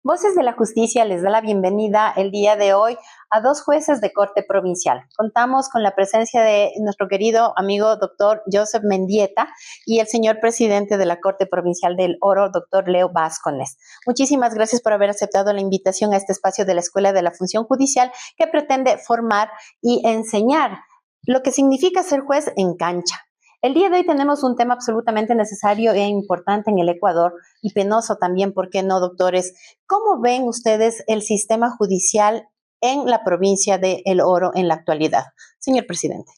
Voces de la Justicia les da la bienvenida el día de hoy a dos jueces de Corte Provincial. Contamos con la presencia de nuestro querido amigo doctor Joseph Mendieta y el señor presidente de la Corte Provincial del Oro, doctor Leo Vázquez. Muchísimas gracias por haber aceptado la invitación a este espacio de la Escuela de la Función Judicial que pretende formar y enseñar lo que significa ser juez en cancha. El día de hoy tenemos un tema absolutamente necesario e importante en el Ecuador y penoso también, ¿por qué no, doctores? ¿Cómo ven ustedes el sistema judicial en la provincia de El Oro en la actualidad? Señor presidente.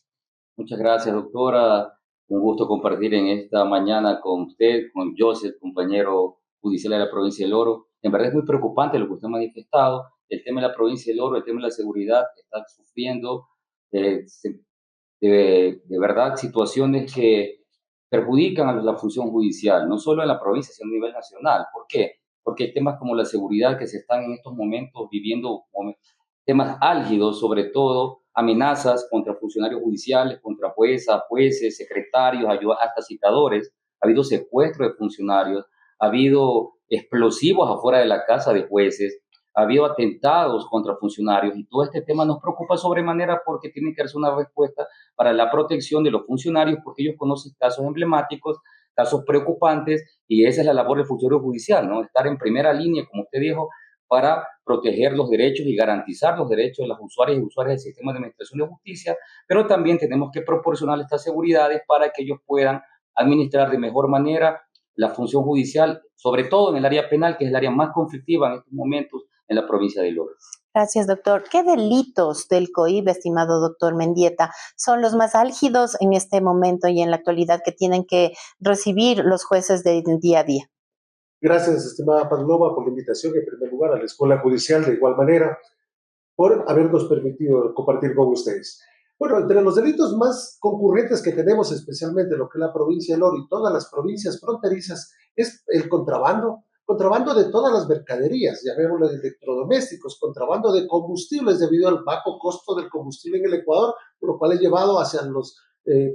Muchas gracias, doctora. Un gusto compartir en esta mañana con usted, con Joseph, compañero judicial de la provincia del Oro. En verdad es muy preocupante lo que usted ha manifestado. El tema de la provincia del Oro, el tema de la seguridad, está sufriendo de verdad situaciones que perjudican a la función judicial, no solo en la provincia, sino a nivel nacional. ¿Por qué? Porque hay temas como la seguridad que se están en estos momentos viviendo, temas álgidos, sobre todo amenazas contra funcionarios judiciales, contra juezas, jueces, secretarios, hasta citadores. Ha habido secuestro de funcionarios, ha habido explosivos afuera de la casa de jueces, ha habido atentados contra funcionarios y todo este tema nos preocupa sobremanera porque tiene que darse una respuesta para la protección de los funcionarios porque ellos conocen casos emblemáticos, casos preocupantes y esa es la labor del funcionario judicial, ¿no? Estar en primera línea, como usted dijo, para proteger los derechos y garantizar los derechos de las usuarias y usuarios del sistema de administración de justicia, pero también tenemos que proporcionar estas seguridades para que ellos puedan administrar de mejor manera la función judicial, sobre todo en el área penal, que es el área más conflictiva en estos momentos en la provincia de Oro. Gracias, doctor. ¿Qué delitos del COIB, estimado doctor Mendieta, son los más álgidos en este momento y en la actualidad que tienen que recibir los jueces del día a día? Gracias, estimada Pavlova, por la invitación, en primer lugar, a la Escuela Judicial, de igual manera, por habernos permitido compartir con ustedes. Bueno, entre los delitos más concurrentes que tenemos, especialmente lo que es la provincia del Oro y todas las provincias fronterizas, es el contrabando de todas las mercaderías, llamémoslo de electrodomésticos, contrabando de combustibles debido al bajo costo del combustible en el Ecuador, por lo cual es llevado hacia los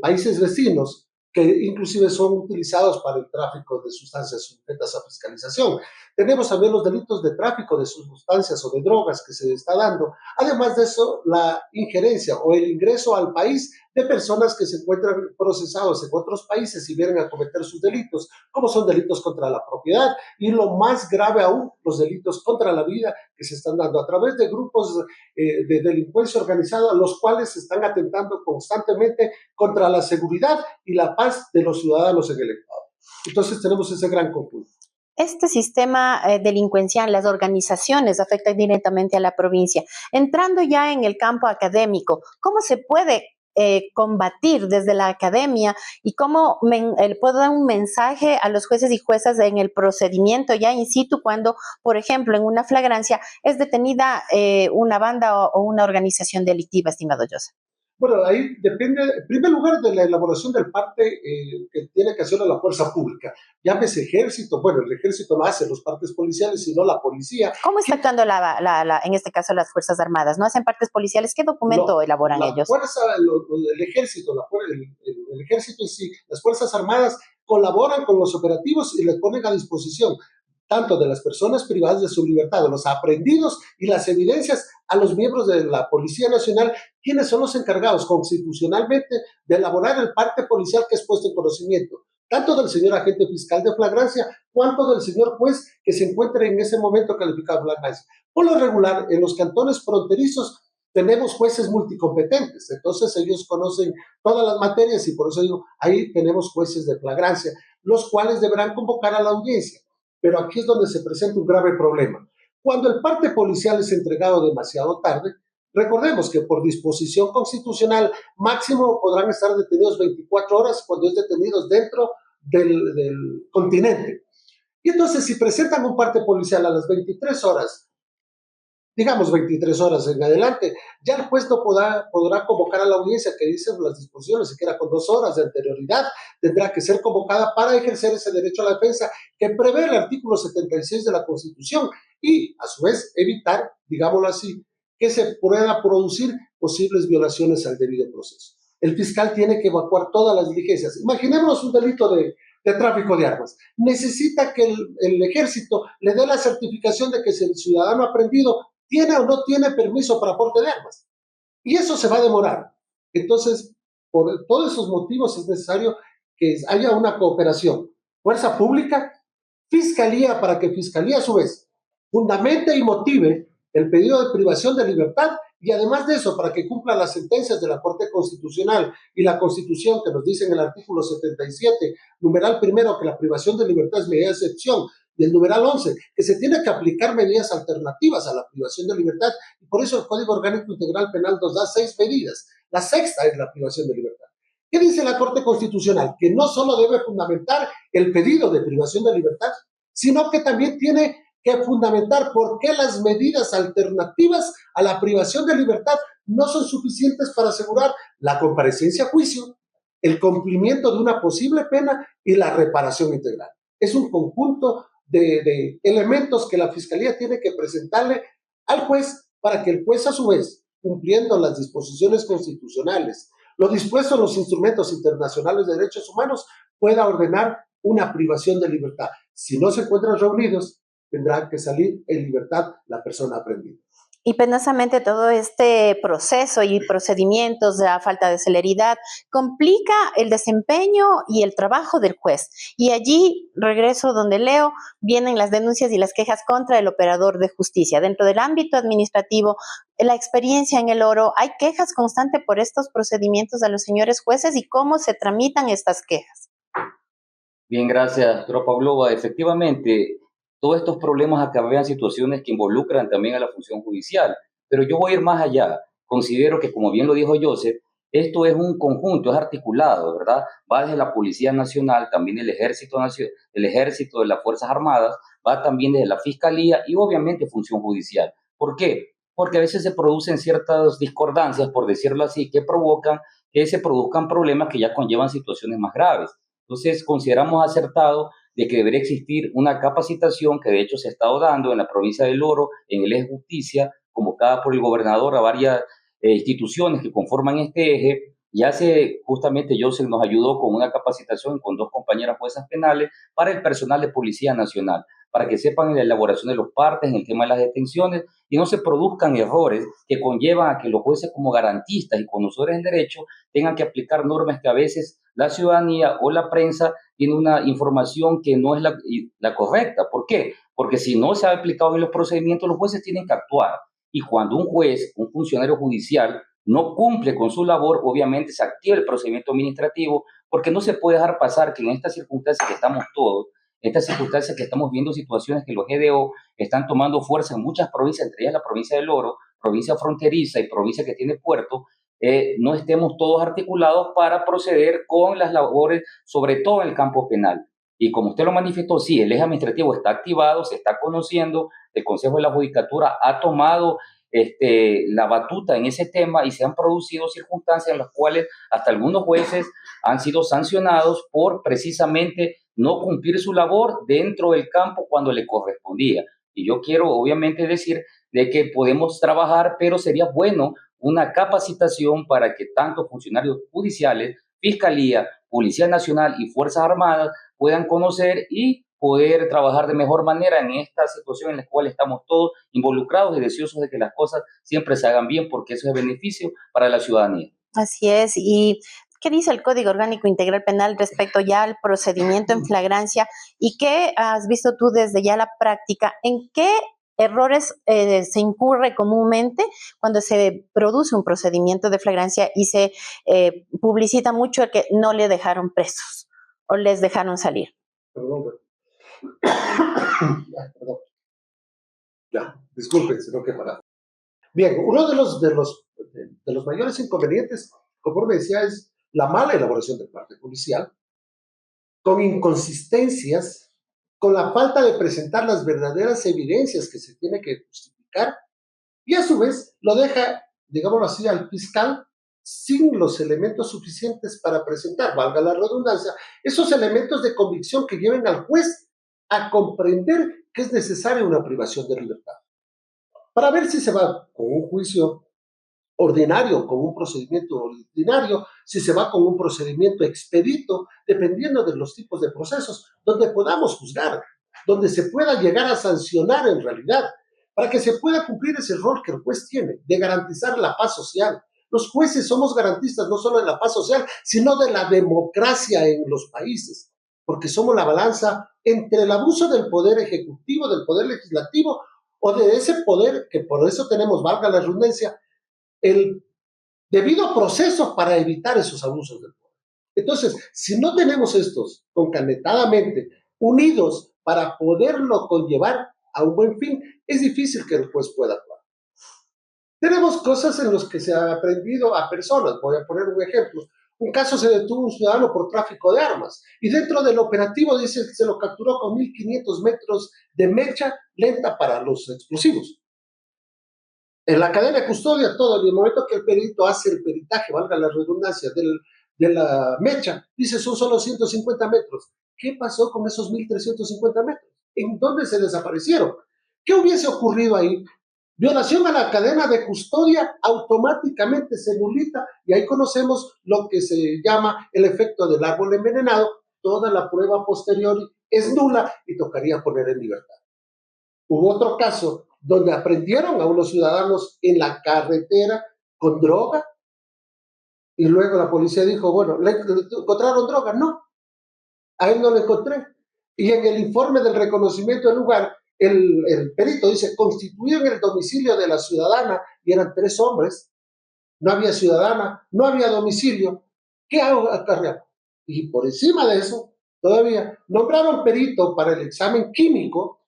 países vecinos, que inclusive son utilizados para el tráfico de sustancias sujetas a fiscalización. Tenemos también los delitos de tráfico de sustancias o de drogas que se está dando. Además de eso, la injerencia o el ingreso al país de personas que se encuentran procesados en otros países y vienen a cometer sus delitos, como son delitos contra la propiedad y lo más grave aún, los delitos contra la vida que se están dando a través de grupos de delincuencia organizada, los cuales están atentando constantemente contra la seguridad y la paz de los ciudadanos en el Ecuador. Entonces tenemos ese gran conjunto. Este sistema delincuencial, las organizaciones afectan directamente a la provincia. Entrando ya en el campo académico, ¿cómo se puede combatir desde la academia y cómo puedo dar un mensaje a los jueces y juezas en el procedimiento ya in situ cuando, por ejemplo, en una flagrancia es detenida una banda o una organización delictiva, estimado Joseph? Bueno, ahí depende, en primer lugar, de la elaboración del parte que tiene que hacer la fuerza pública. Llámese ejército, bueno, el ejército lo hace, los partes policiales, sino la policía. ¿Cómo está actuando en este caso las Fuerzas Armadas? ¿No hacen partes policiales? ¿Qué documento elaboran ellos? El ejército, el ejército en sí, las Fuerzas Armadas colaboran con los operativos y les ponen a disposición tanto de las personas privadas de su libertad, de los aprehendidos y las evidencias a los miembros de la Policía Nacional, quienes son los encargados constitucionalmente de elaborar el parte policial que es puesto en conocimiento, tanto del señor agente fiscal de flagrancia, cuanto del señor juez que se encuentre en ese momento calificado de flagrancia. Por lo regular, en los cantones fronterizos tenemos jueces multicompetentes, entonces ellos conocen todas las materias y por eso digo, ahí tenemos jueces de flagrancia, los cuales deberán convocar a la audiencia. Pero aquí es donde se presenta un grave problema. Cuando el parte policial es entregado demasiado tarde, recordemos que por disposición constitucional máximo podrán estar detenidos 24 horas cuando es detenidos dentro del continente. Y entonces si presentan un parte policial a las 23 horas, digamos 23 horas en adelante, ya el juez no podrá convocar a la audiencia que dicen las disposiciones, siquiera con 2 horas de anterioridad, tendrá que ser convocada para ejercer ese derecho a la defensa que prevé el artículo 76 de la Constitución y, a su vez, evitar, digámoslo así, que se pueda producir posibles violaciones al debido proceso. El fiscal tiene que evacuar todas las diligencias. Imaginemos un delito de de tráfico de armas. Necesita que el ejército le dé la certificación de que si el ciudadano aprendido tiene o no tiene permiso para porte de armas. Y eso se va a demorar. Entonces, por todos esos motivos es necesario que haya una cooperación. Fuerza pública, fiscalía, para que fiscalía a su vez fundamente y motive el pedido de privación de libertad, y además de eso, para que cumpla las sentencias de la Corte Constitucional y la Constitución, que nos dice en el artículo 77, numeral primero, que la privación de libertad es medida de excepción, y el numeral 11, que se tiene que aplicar medidas alternativas a la privación de libertad, y por eso el Código Orgánico Integral Penal nos da 6 medidas. La sexta es la privación de libertad. ¿Qué dice la Corte Constitucional? Que no solo debe fundamentar el pedido de privación de libertad, sino que también tiene que fundamentar por qué las medidas alternativas a la privación de libertad no son suficientes para asegurar la comparecencia a juicio, el cumplimiento de una posible pena y la reparación integral. Es un conjunto de elementos que la Fiscalía tiene que presentarle al juez para que el juez, a su vez, cumpliendo las disposiciones constitucionales, lo dispuesto en los instrumentos internacionales de derechos humanos, pueda ordenar una privación de libertad. Si no se encuentran reunidos, tendrá que salir en libertad la persona aprendida. Y penosamente todo este proceso y procedimientos, la falta de celeridad, complica el desempeño y el trabajo del juez. Y allí, regreso donde leo, vienen las denuncias y las quejas contra el operador de justicia. Dentro del ámbito administrativo, la experiencia en el oro, ¿hay quejas constantes por estos procedimientos de los señores jueces y cómo se tramitan estas quejas? Bien, gracias, doctora Pavlova. Efectivamente, todos estos problemas acarrean situaciones que involucran también a la función judicial, pero yo voy a ir más allá. Considero que, como bien lo dijo Joseph, esto es un conjunto, es articulado, ¿verdad? Va desde la Policía Nacional, también el ejército de las Fuerzas Armadas, va también desde la Fiscalía y obviamente función judicial. ¿Por qué? Porque a veces se producen ciertas discordancias, por decirlo así, que provocan que se produzcan problemas que ya conllevan situaciones más graves. Entonces, consideramos acertado de que debería existir una capacitación que de hecho se ha estado dando en la provincia del Oro, en el eje justicia, convocada por el gobernador a varias instituciones que conforman este eje. Y hace justamente Joseph nos ayudó con una capacitación con 2 compañeras juezas penales para el personal de Policía Nacional, para que sepan en la elaboración de los partes, en el tema de las detenciones, y no se produzcan errores que conllevan a que los jueces como garantistas y conocedores del derecho tengan que aplicar normas que a veces la ciudadanía o la prensa tiene una información que no es la correcta. ¿Por qué? Porque si no se ha aplicado bien los procedimientos, los jueces tienen que actuar. Y cuando un juez, un funcionario judicial, no cumple con su labor, obviamente se activa el procedimiento administrativo, porque no se puede dejar pasar que en estas circunstancias que estamos todos, en estas circunstancias que estamos viendo situaciones que los GDO están tomando fuerza en muchas provincias, entre ellas la provincia del Oro, provincia fronteriza y provincia que tiene puerto, no estemos todos articulados para proceder con las labores, sobre todo en el campo penal. Y como usted lo manifestó, sí, el eje administrativo está activado, se está conociendo, el Consejo de la Judicatura ha tomado la batuta en ese tema y se han producido circunstancias en las cuales hasta algunos jueces han sido sancionados por precisamente no cumplir su labor dentro del campo cuando le correspondía. Y yo quiero obviamente decir de que podemos trabajar, pero sería bueno una capacitación para que tanto funcionarios judiciales, Fiscalía, Policía Nacional y Fuerzas Armadas puedan conocer y poder trabajar de mejor manera en esta situación en la cual estamos todos involucrados y deseosos de que las cosas siempre se hagan bien, porque eso es beneficio para la ciudadanía. Así es. ¿Y qué dice el Código Orgánico Integral Penal respecto ya al procedimiento en flagrancia? ¿Y qué has visto tú desde ya la práctica? ¿En qué errores se incurre comúnmente cuando se produce un procedimiento de flagrancia y se publicita mucho el que no le dejaron presos o les dejaron salir? Perdón. Perdón. Ya, disculpen, sino que para. Bien, uno de los mayores inconvenientes, como me decía, es la mala elaboración del parte policial, con inconsistencias, con la falta de presentar las verdaderas evidencias que se tiene que justificar, y a su vez lo deja, digámoslo así, al fiscal sin los elementos suficientes para presentar, valga la redundancia, esos elementos de convicción que lleven al juez a comprender que es necesaria una privación de libertad. Para ver si se va con un juicio ordinario, con un procedimiento ordinario, si se va con un procedimiento expedito, dependiendo de los tipos de procesos, donde podamos juzgar, donde se pueda llegar a sancionar en realidad, para que se pueda cumplir ese rol que el juez tiene, de garantizar la paz social. Los jueces somos garantistas no solo de la paz social, sino de la democracia en los países, porque somos la balanza entre el abuso del poder ejecutivo, del poder legislativo, o de ese poder, que por eso tenemos, valga la redundancia, el debido proceso para evitar esos abusos del poder. Entonces, si no tenemos estos concatenadamente unidos para poderlo conllevar a un buen fin, es difícil que el juez pueda actuar. Tenemos cosas en las que se ha aprendido a personas. Voy a poner un ejemplo. Un caso, se detuvo un ciudadano por tráfico de armas y dentro del operativo dice que se lo capturó con 1.500 metros de mecha lenta para los explosivos. En la cadena de custodia, todo, en el momento que el perito hace el peritaje, valga la redundancia, de la mecha, dice son solo 150 metros. ¿Qué pasó con esos 1.350 metros? ¿En dónde se desaparecieron? ¿Qué hubiese ocurrido ahí? Violación a la cadena de custodia automáticamente se nulita y ahí conocemos lo que se llama el efecto del árbol envenenado. Toda la prueba posterior es nula y tocaría poner en libertad. Hubo otro caso donde aprendieron a unos ciudadanos en la carretera con droga y luego la policía dijo, bueno, ¿le encontraron droga? No, a él no le encontré. Y en el informe del reconocimiento del lugar, el perito dice, constituido en el domicilio de la ciudadana, y eran 3 hombres, no había ciudadana, no había domicilio, ¿qué hago acarrear? Y por encima de eso, todavía nombraron perito para el examen químico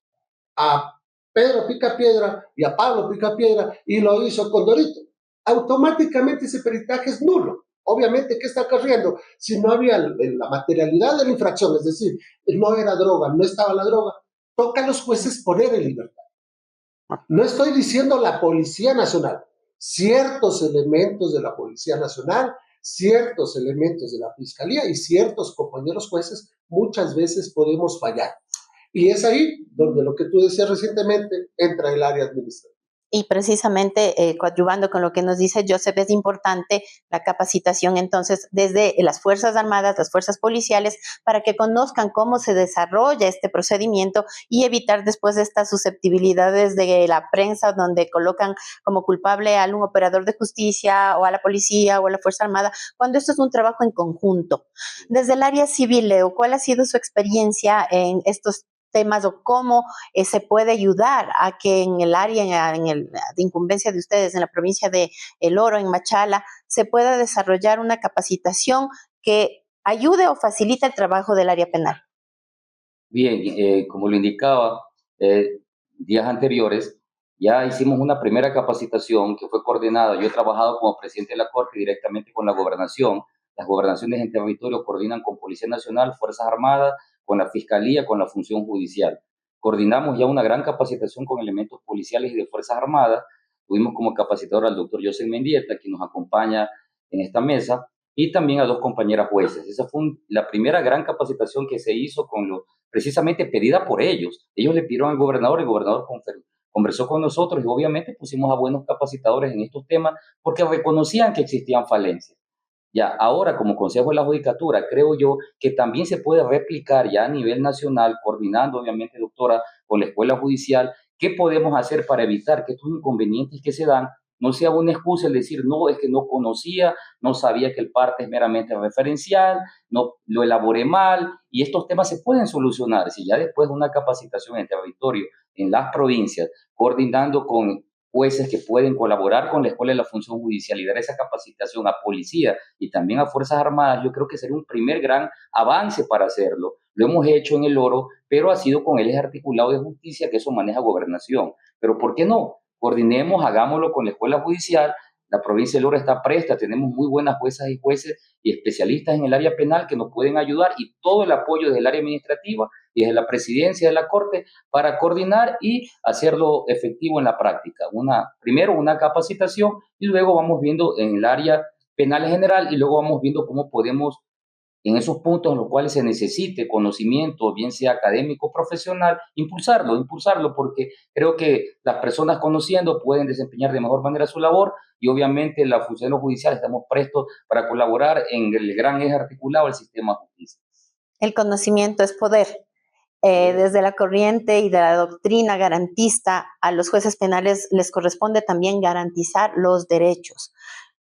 a Pedro Picapiedra y a Pablo Picapiedra y lo hizo Condorito. Automáticamente ese peritaje es nulo. Obviamente, ¿qué está ocurriendo? Si no había la materialidad de la infracción, es decir, no era droga, no estaba la droga, toca a los jueces poner en libertad. No estoy diciendo la Policía Nacional, ciertos elementos de la Policía Nacional, ciertos elementos de la Fiscalía y ciertos compañeros jueces muchas veces podemos fallar. Y es ahí donde lo que tú decías recientemente entra el área administrativa. Y precisamente coadyuvando con lo que nos dice Joseph, es importante la capacitación entonces desde las Fuerzas Armadas, las fuerzas policiales, para que conozcan cómo se desarrolla este procedimiento y evitar después estas susceptibilidades de la prensa donde colocan como culpable a un operador de justicia o a la policía o a la Fuerza Armada, cuando esto es un trabajo en conjunto. Desde el área civil, Leo, ¿cuál ha sido su experiencia en estos temas o cómo se puede ayudar a que en el área, de incumbencia de ustedes, en la provincia de El Oro, en Machala, se pueda desarrollar una capacitación que ayude o facilite el trabajo del área penal? Bien, como lo indicaba, días anteriores, ya hicimos una primera capacitación que fue coordinada. Yo he trabajado como presidente de la Corte directamente con la gobernación. Las gobernaciones en territorio coordinan con Policía Nacional, Fuerzas Armadas, con la Fiscalía, con la función judicial. Coordinamos ya una gran capacitación con elementos policiales y de Fuerzas Armadas. Tuvimos como capacitador al doctor Joseph Mendieta, quien nos acompaña en esta mesa, y también a 2 compañeras jueces. Esa fue la primera gran capacitación que se hizo precisamente pedida por ellos. Ellos le pidieron al gobernador, el gobernador conversó con nosotros y obviamente pusimos a buenos capacitadores en estos temas porque reconocían que existían falencias. Ya, ahora como Consejo de la Judicatura, creo yo que también se puede replicar ya a nivel nacional, coordinando obviamente, doctora, con la Escuela Judicial, qué podemos hacer para evitar que estos inconvenientes que se dan no sea una excusa el decir, no, es que no conocía, no sabía que el parte es meramente referencial, no lo elaboré mal, y estos temas se pueden solucionar si ya después de una capacitación en territorio, en las provincias, coordinando con jueces que pueden colaborar con la Escuela de la Función Judicial y dar esa capacitación a policía y también a Fuerzas Armadas, yo creo que sería un primer gran avance para hacerlo. Lo hemos hecho en El Oro, pero ha sido con el eje articulado de justicia, que eso maneja gobernación. Pero ¿por qué no? Coordinemos, hagámoslo con la Escuela Judicial. La provincia de El Oro está presta, tenemos muy buenas juezas y jueces y especialistas en el área penal que nos pueden ayudar y todo el apoyo desde el área administrativa y desde la presidencia de la Corte para coordinar y hacerlo efectivo en la práctica. Primero una capacitación y luego vamos viendo en el área penal en general y luego vamos viendo cómo podemos en esos puntos en los cuales se necesite conocimiento, bien sea académico o profesional, impulsarlo, porque creo que las personas conociendo pueden desempeñar de mejor manera su labor y obviamente la función judicial estamos prestos para colaborar en el gran eje articulado del sistema de justicia. El conocimiento es poder. Desde la corriente y de la doctrina garantista, a los jueces penales les corresponde también garantizar los derechos.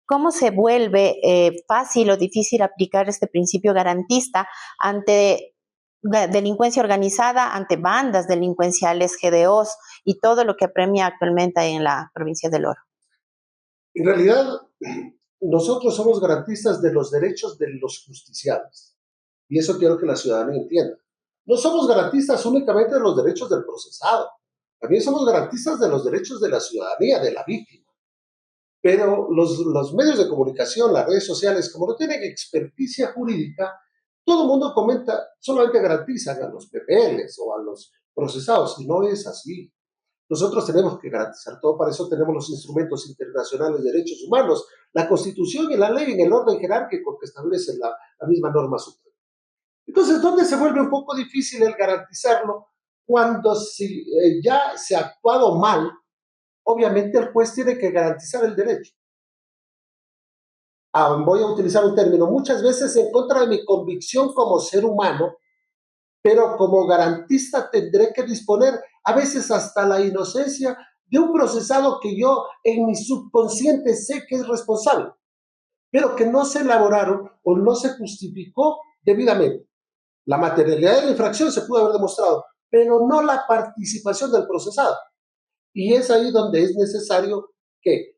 ¿Cómo se vuelve fácil o difícil aplicar este principio garantista ante delincuencia organizada, ante bandas delincuenciales, GDOs y todo lo que apremia actualmente en la provincia del Oro? En realidad, nosotros somos garantistas de los derechos de los justiciables. Y eso quiero que la ciudadanía entienda. No somos garantistas únicamente de los derechos del procesado. También somos garantistas de los derechos de la ciudadanía, de la víctima. Pero los medios de comunicación, las redes sociales, como no tienen experticia jurídica, todo el mundo comenta, solamente garantizan a los PPLs o a los procesados, y no es así. Nosotros tenemos que garantizar todo, para eso tenemos los instrumentos internacionales de derechos humanos, la Constitución y la ley en el orden jerárquico que establece la misma norma suprema. Entonces, ¿dónde se vuelve un poco difícil el garantizarlo? Cuando ya se ha actuado mal, obviamente el juez tiene que garantizar el derecho. Voy a utilizar un término, muchas veces en contra de mi convicción como ser humano, pero como garantista tendré que disponer a veces hasta la inocencia de un procesado que yo en mi subconsciente sé que es responsable, pero que no se elaboraron o no se justificó debidamente. La materialidad de la infracción se pudo haber demostrado, pero no la participación del procesado. Y es ahí donde es necesario que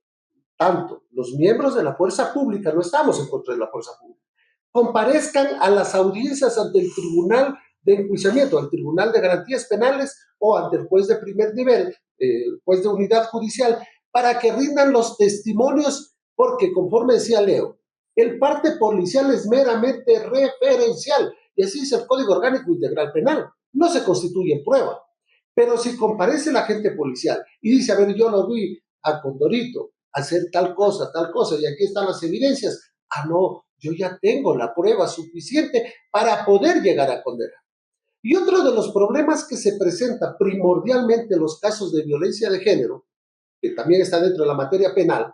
tanto los miembros de la fuerza pública, no estamos en contra de la fuerza pública, comparezcan a las audiencias ante el tribunal de enjuiciamiento, al tribunal de garantías penales o ante el juez de primer nivel, juez de unidad judicial, para que rindan los testimonios, porque conforme decía Leo, el parte policial es meramente referencial, y así es el Código Orgánico Integral Penal, no se constituye prueba. Pero si comparece el agente policial y dice, a ver, yo lo vi a Condorito hacer tal cosa, y aquí están las evidencias, no, yo ya tengo la prueba suficiente para poder llegar a condenar. Y otro de los problemas que se presenta primordialmente en los casos de violencia de género, que también está dentro de la materia penal,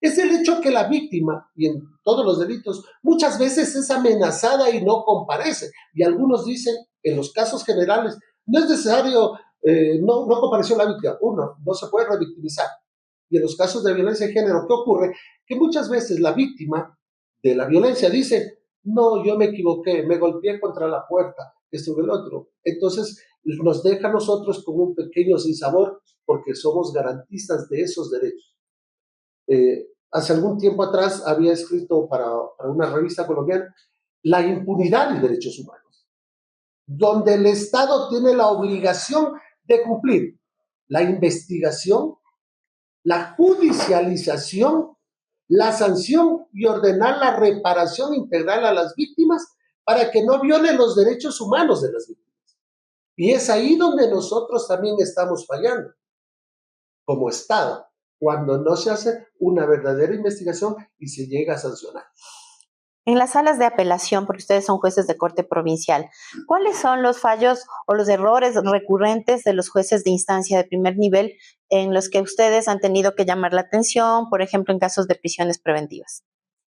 es el hecho que la víctima, y en todos los delitos, muchas veces es amenazada y no comparece. Y algunos dicen, en los casos generales, no es necesario, no compareció la víctima. Uno, no se puede revictimizar. Y en los casos de violencia de género, ¿qué ocurre? Que muchas veces la víctima de la violencia dice, no, yo me equivoqué, me golpeé contra la puerta, esto y el otro. Entonces, nos deja a nosotros con un pequeño sinsabor porque somos garantistas de esos derechos. Hace algún tiempo atrás había escrito para una revista colombiana la impunidad y derechos humanos, donde el Estado tiene la obligación de cumplir la investigación, la judicialización, la sanción y ordenar la reparación integral a las víctimas para que no violen los derechos humanos de las víctimas. Y es ahí donde nosotros también estamos fallando como Estado, cuando no se hace una verdadera investigación y se llega a sancionar. En las salas de apelación, porque ustedes son jueces de corte provincial, ¿cuáles son los fallos o los errores recurrentes de los jueces de instancia de primer nivel en los que ustedes han tenido que llamar la atención, por ejemplo, en casos de prisiones preventivas?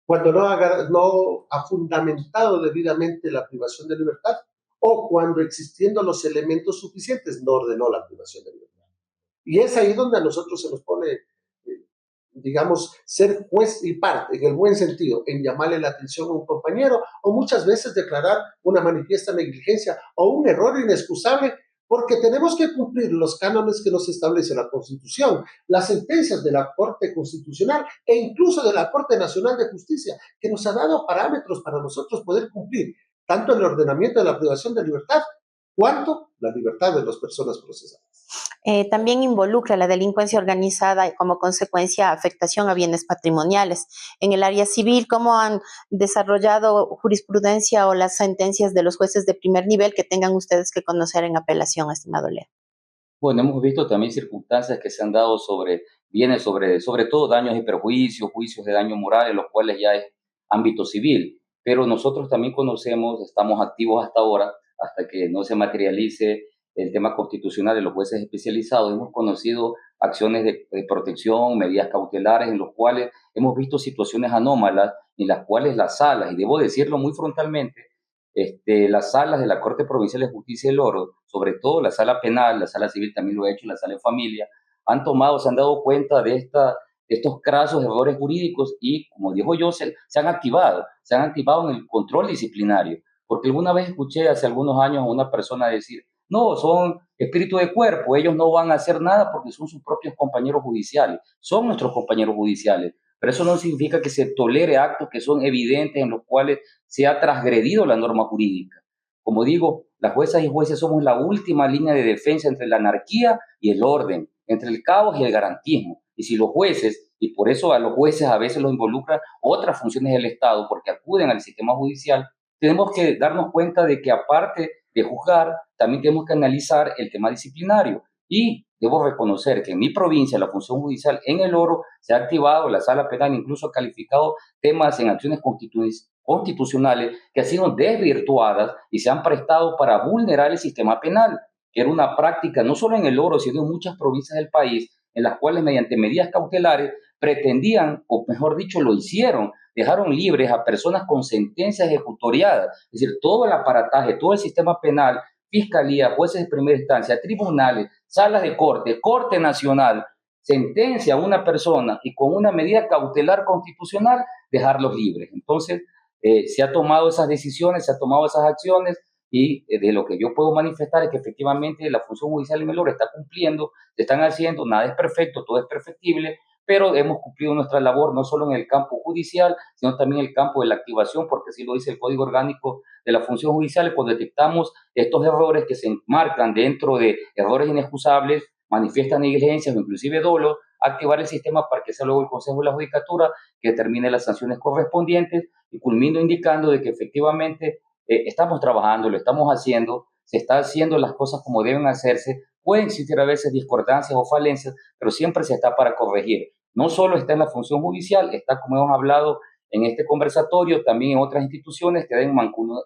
Cuando no ha fundamentado debidamente la privación de libertad o cuando existiendo los elementos suficientes no ordenó la privación de libertad. Y es ahí donde a nosotros se nos pone, digamos, ser juez y parte, en el buen sentido, en llamarle la atención a un compañero o muchas veces declarar una manifiesta negligencia o un error inexcusable, porque tenemos que cumplir los cánones que nos establece la Constitución, las sentencias de la Corte Constitucional e incluso de la Corte Nacional de Justicia, que nos ha dado parámetros para nosotros poder cumplir tanto el ordenamiento de la privación de libertad cuanto la libertad de las personas procesadas. También involucra la delincuencia organizada y como consecuencia afectación a bienes patrimoniales. En el área civil, ¿cómo han desarrollado jurisprudencia o las sentencias de los jueces de primer nivel que tengan ustedes que conocer en apelación, estimado Leo? Bueno, hemos visto también circunstancias que se han dado sobre bienes, sobre todo daños y perjuicios, juicios de daño moral, en los cuales ya es ámbito civil. pero nosotros también conocemos, estamos activos hasta ahora, hasta que no se materialice el tema constitucional de los jueces especializados. Hemos conocido acciones de protección, medidas cautelares, en los cuales hemos visto situaciones anómalas en las cuales las salas, y debo decirlo muy frontalmente, las salas de la Corte Provincial de Justicia del Oro, sobre todo la sala penal, la sala civil también lo ha hecho, la sala de familia, se han dado cuenta de estos casos de errores jurídicos y, como dijo yo, se han activado en el control disciplinario. Porque alguna vez escuché hace algunos años a una persona decir, no, son espíritu de cuerpo, ellos no van a hacer nada porque son sus propios compañeros judiciales, son nuestros compañeros judiciales, pero eso no significa que se tolere actos que son evidentes en los cuales se ha transgredido la norma jurídica. Como digo, las juezas y jueces somos la última línea de defensa entre la anarquía y el orden, entre el caos y el garantismo. Y si los jueces, y por eso a los jueces a veces los involucra otras funciones del Estado, porque acuden al sistema judicial, tenemos que darnos cuenta de que aparte de juzgar, también tenemos que analizar el tema disciplinario. Y debo reconocer que en mi provincia, la función judicial en El Oro, se ha activado, la sala penal incluso ha calificado temas en acciones constitucionales que han sido desvirtuadas y se han prestado para vulnerar el sistema penal, que era una práctica no solo en El Oro, sino en muchas provincias del país, en las cuales mediante medidas cautelares pretendían, o mejor dicho, lo hicieron, dejaron libres a personas con sentencia ejecutoriada, es decir, todo el aparataje, todo el sistema penal, fiscalía, jueces de primera instancia, tribunales, salas de corte, Corte Nacional, sentencia a una persona y con una medida cautelar constitucional, dejarlos libres. Entonces, se ha tomado esas decisiones, se ha tomado esas acciones y de lo que yo puedo manifestar es que efectivamente la función judicial en el oro está cumpliendo, se están haciendo, nada es perfecto, todo es perfectible, pero hemos cumplido nuestra labor no solo en el campo judicial, sino también en el campo de la activación, porque así lo dice el Código Orgánico de la Función Judicial, cuando detectamos estos errores que se enmarcan dentro de errores inexcusables, manifiestan negligencias o inclusive dolo, activar el sistema para que sea luego el Consejo de la Judicatura que determine las sanciones correspondientes y culmino indicando de que efectivamente estamos trabajando, lo estamos haciendo, se está haciendo las cosas como deben hacerse, pueden existir a veces discordancias o falencias, pero siempre se está para corregir. No solo está en la función judicial, está, como hemos hablado en este conversatorio, también en otras instituciones que deben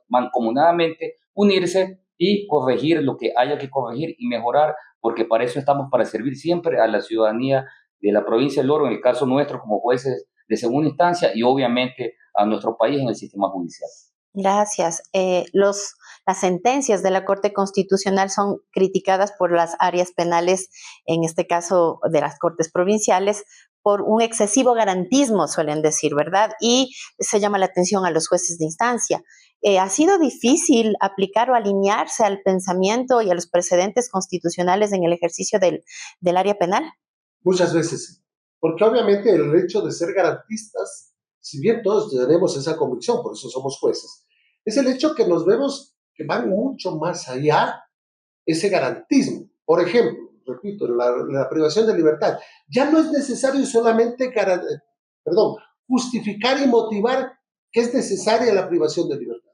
mancomunadamente unirse y corregir lo que haya que corregir y mejorar, porque para eso estamos, para servir siempre a la ciudadanía de la provincia del Oro, en el caso nuestro como jueces de segunda instancia y obviamente a nuestro país en el sistema judicial. Gracias. Las sentencias de la Corte Constitucional son criticadas por las áreas penales, en este caso de las Cortes Provinciales, por un excesivo garantismo, suelen decir, ¿verdad? Y se llama la atención a los jueces de instancia. ¿Ha sido difícil aplicar o alinearse al pensamiento y a los precedentes constitucionales en el ejercicio del área penal? Muchas veces sí, porque obviamente el hecho de ser garantistas, si bien todos tenemos esa convicción, por eso somos jueces, es el hecho que nos vemos que van mucho más allá ese garantismo. Por ejemplo, repito, la privación de libertad, ya no es necesario solamente justificar y motivar que es necesaria la privación de libertad.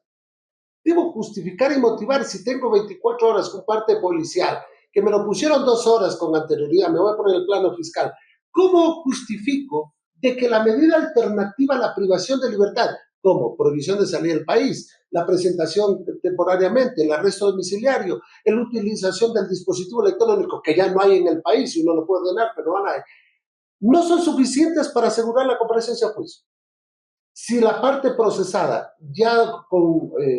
Debo justificar y motivar si tengo 24 horas con parte policial, que me lo pusieron 2 horas con anterioridad, me voy a poner el plano fiscal. ¿Cómo justifico de que la medida alternativa a la privación de libertad, como prohibición de salir del país, la presentación temporariamente, el arresto domiciliario, la utilización del dispositivo electrónico, que ya no hay en el país y uno lo puede ordenar, pero no hay, no son suficientes para asegurar la comparecencia a juicio? Si la parte procesada ya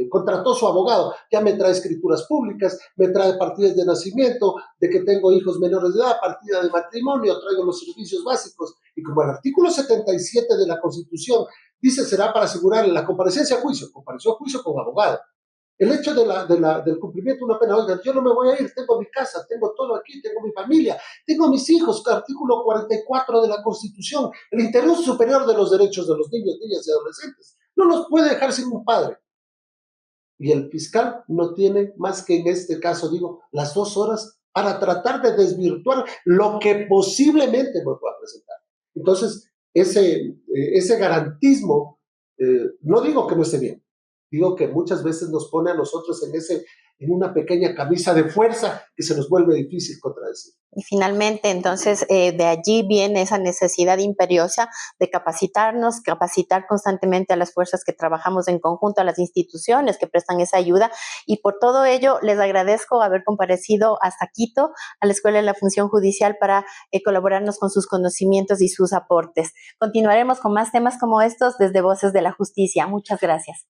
contrató su abogado, ya me trae escrituras públicas, me trae partidas de nacimiento, de que tengo hijos menores de edad, partida de matrimonio, traigo los servicios básicos, y como el artículo 77 de la Constitución dice será para asegurar la comparecencia a juicio, compareció a juicio con abogado. El hecho del cumplimiento de una pena, oigan, yo no me voy a ir, tengo mi casa, tengo todo aquí, tengo mi familia, tengo mis hijos, artículo 44 de la Constitución, el interés superior de los derechos de los niños, niñas y adolescentes. No los puede dejar sin un padre. Y el fiscal no tiene más que en este caso, digo, las 2 horas para tratar de desvirtuar lo que posiblemente me pueda presentar. Entonces, ese garantismo, no digo que no esté bien, digo que muchas veces nos pone a nosotros en una pequeña camisa de fuerza que se nos vuelve difícil contradecir. Y finalmente, entonces, de allí viene esa necesidad imperiosa de capacitarnos, capacitar constantemente a las fuerzas que trabajamos en conjunto, a las instituciones que prestan esa ayuda. Y por todo ello, les agradezco haber comparecido hasta Quito, a la Escuela de la Función Judicial, para colaborarnos con sus conocimientos y sus aportes. Continuaremos con más temas como estos desde Voces de la Justicia. Muchas gracias.